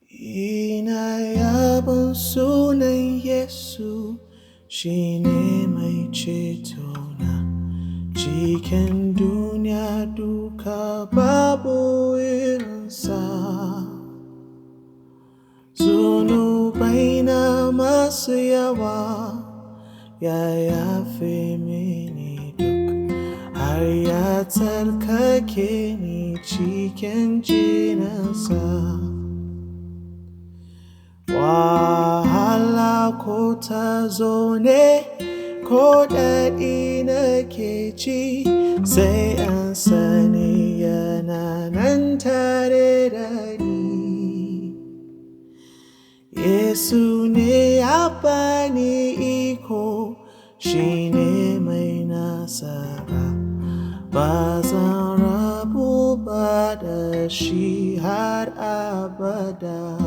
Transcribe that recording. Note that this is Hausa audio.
Ina yabon sunan Yesu, shi ne mai cetona. Cikin duniya duka babu irinsa. Zunubaina masu yawa ya yafe mini duk, har ya tsarkake ni cikin jininsa. Wahala ko ta zo ne, ko daɗi nake ji, sai an sani yana nan tare da ni. Yesu ne ya bani iko, shi ne mai nasara, ba zan rabu ba da shi har abada.